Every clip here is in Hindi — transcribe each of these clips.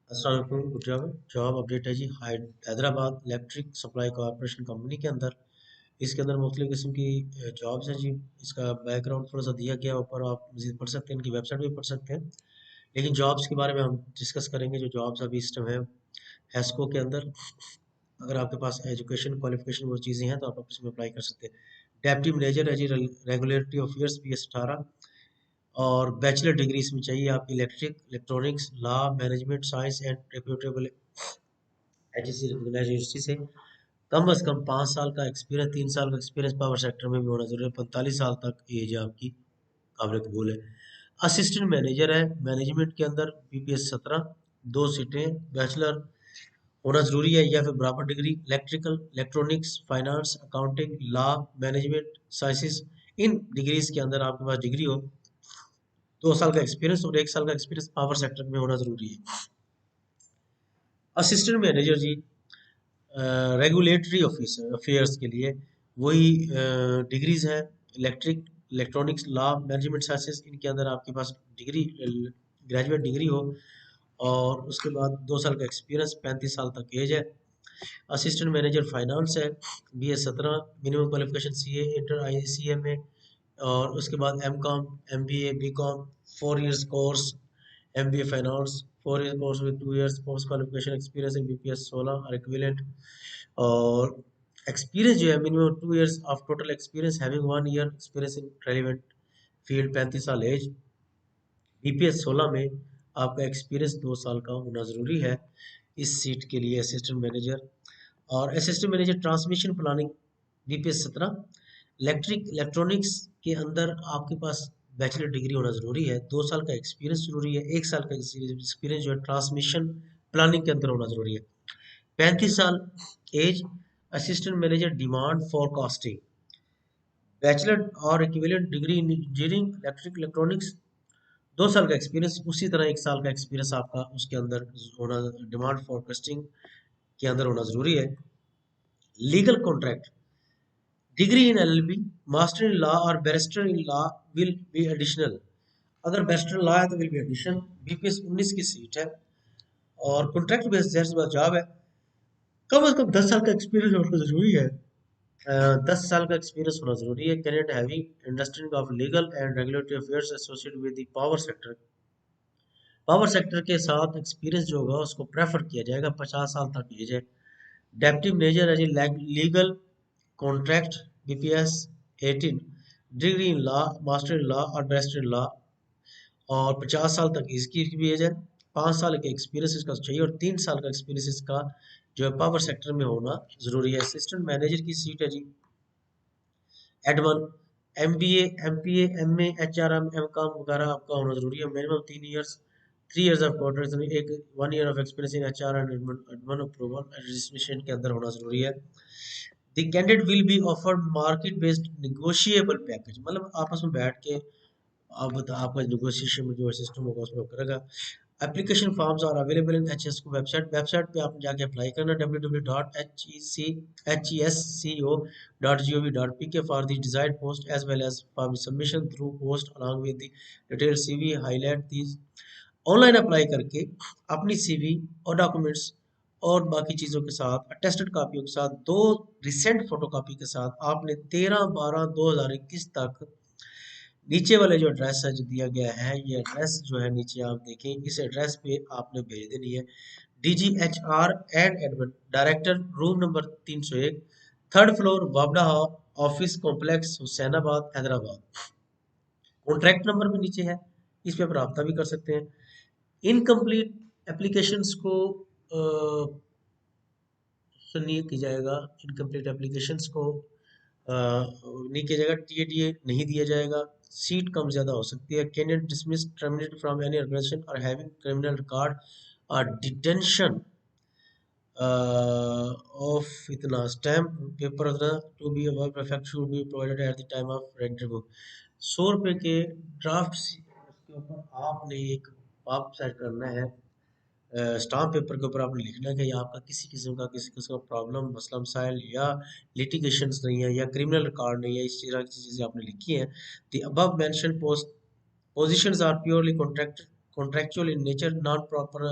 अस्सलाम वालेकुम। गुड जॉब जॉब अपडेट है जी। Hyderabad electric supply corporation company के अंदर इसके अंदर मुख्तलिफ किस्म की जॉब्स हैं जी। इसका बैकग्राउंड थोड़ा सा दिया गया है ऊपर, आप मजीद पढ़ सकते हैं, इनकी वेबसाइट भी पढ़ सकते हैं। लेकिन जॉब्स के बारे में हम डिस्कस करेंगे। जो जॉब्स अभी इस टाइम है हेस्को के अंदर, अगर आपके पास एजुकेशन क्वालिफिकेशन वो चीज़ें हैं तो आप इसमें अप्लाई कर सकते हैं। डेप्टी मैनेजर है जी, रेगुलेटरी अफेयर्स BS 18, और बैचलर डिग्री इसमें चाहिए आपकी electric electronics law management science and reputable HEC recognised university से। कम अज कम 5 साल का एक्सपीरियंस, 3 साल का एक्सपीरियंस पावर सेक्टर में भी होना जरूरी है। 45 साल तक एज है आपकी, काबिल कबूल है। असिस्टेंट मैनेजर है मैनेजमेंट के अंदर, BPS 17, 2 सीटें, बैचलर होना जरूरी है या फिर बराबर degree electrical electronics finance accounting law management sciences. इन डिग्रीज के अंदर आपके पास डिग्री हो, 2 साल का एक्सपीरियंस और 1 साल का एक्सपीरियंस पावर सेक्टर में होना जरूरी है। असिस्टेंट मैनेजर जी, रेगुलेटरी ऑफिसर अफेयर्स के लिए वही डिग्रीज है, electric electronics law management sciences. इनके अंदर आपके पास डिग्री ग्रेजुएट डिग्री हो और उसके बाद 2 साल का एक्सपीरियंस, 35 साल तक एज है। असिस्टेंट मैनेजर फाइनेंस है, BS 17, minimum qualification CA inter ICA में, और उसके बाद M.Com MBA BCom 4 years course, MBA finance 4 year course with 2 years post qualification experience in BPS 16 और इक्विवेलेंट। और एक्सपीरियंस जो है minimum 2 years of total experience having 1 year experience in relevant field, 35 साल एज। BPS 16 में आपका एक्सपीरियंस 2 साल का होना जरूरी है इस सीट के लिए, असिस्टेंट मैनेजर। और assistant manager transmission planning BPS 17, electric electronics के अंदर आपके पास बैचलर डिग्री होना जरूरी है, 2 साल का एक्सपीरियंस जरूरी है, 1 साल का एक्सपीरियंस जो है ट्रांसमिशन प्लानिंग के अंदर होना जरूरी है। 35 साल age. Assistant manager demand forecasting, bachelor और equivalent degree in engineering electric electronics, 2 साल का एक्सपीरियंस, उसी तरह 1 साल का एक्सपीरियंस आपका उसके अंदर होना, डिमांड फोरकास्टिंग के अंदर होना जरूरी है। Legal contract, degree in LLB, master in law और barrister in law will be additional. अगर बैरिस्टर लॉ है तो विल बी एडिशन। BPS 19 की सीट है और कॉन्ट्रैक्ट बेस्ड जॉब है। कम से कम 10 साल का एक्सपीरियंस होना जरूरी है। 10 साल का एक्सपीरियंस होना जरूरी है। Candidate having understanding of legal and regulatory affairs associated with the power sector, power sector के साथ एक्सपीरियंस जो होगा उसको प्रेफर किया जाएगा। 50 साल तक एज है। डेप्टी मेजर है जी, legal contract BPS 18, degree in law master in law और बैरिस्टर इन लॉ, और 50 साल तक इसकी भी एज है। 5 साल का एक्सपीरियंस इसका चाहिए और 3 साल का एक्सपीरियंस इसका जो है पावर सेक्टर में होना जरूरी है। असिस्टेंट मैनेजर की सीट है जी, Edwan MBA MPA MA HRM M.Com वगैरह आपका होना जरूरी है। Minimum 3 years, 3 years of course, एक 1 year of experience in HR and admin approval registration के अंदर होना जरूरी है। The candidate will be offered market based negotiable package, मतलब आपस में बैठ के आप बता, आपका नेगोशिएशन में जो सिस्टम होगा उसमें करेगा। Application forms are available in HESCO website पे आप जाके अप्लाई करना, www.hesco.gov.pk for the desired post as well as for submission through post along with the detail CV highlight these. Online apply करके अपनी CV और डॉक्यूमेंट्स और बाकी चीज़ों के साथ, अटेस्टेड कापियों के साथ, 2 रिसेंट फोटोकॉपी के साथ आपने 13/12/2021 तक नीचे वाले जो एड्रेस है जो दिया गया है, ये एड्रेस जो है नीचे आप देखें, इस एड्रेस पे आपने भेज देनी है। DGHR and admin director, room number 301, third floor, वाबड़ा office complex, Husainabad, Hyderabad. Contract number भी नीचे है, इस पे आप रब्ता भी कर सकते हैं। इनकम्प्लीट एप्लीकेशंस को नहीं किया जाएगा, इनकम्प्लीट एप्लीकेशंस को नहीं किया जाएगा, TA नहीं दिया जाएगा। सीट कम ज़्यादा हो सकती है। Candidate dismiss terminated from any organisation और हैविंग क्रिमिनल रिकॉर्ड और डिटेंशन ऑफ इतना stamp paper to be work perfect should be provided at the time of interview. 100 रुपये के ड्राफ्ट के ऊपर आपने एक आप सेट करना है, स्टाम्प पेपर के ऊपर आपने लिखना है कि आपका किसी किस्म का प्रॉब्लम मसला मसाइल या लिटिगेशंस नहीं है या क्रिमिनल रिकॉर्ड नहीं है, इस तरह की चीज़ें आपने लिखी हैं। The above mention post positions are purely contract contractual in nature, non-proper,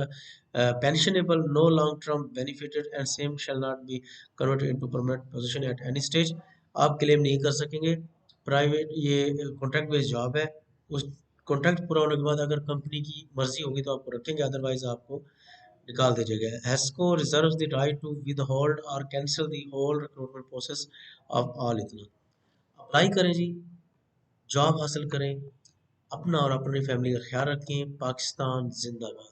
pensionable, no long-term benefited, and same shall not be converted into permanent position at any stage. आप क्लेम नहीं कर सकेंगे। प्राइवेट ये कॉन्ट्रैक्ट बेस्ड जॉब है। उस कॉन्ट्रैक्ट पूरा होने के बाद अगर कंपनी की मर्जी होगी तो आपको रखेंगे, अदरवाइज आपको निकाल दीजिएगा। HESCO reserves the right to withhold और cancel the whole recruitment process of all. इतना अप्लाई करें जी, जॉब हासिल करें, अपना और अपनी फैमिली का ख्याल रखें। पाकिस्तान जिंदाबाद।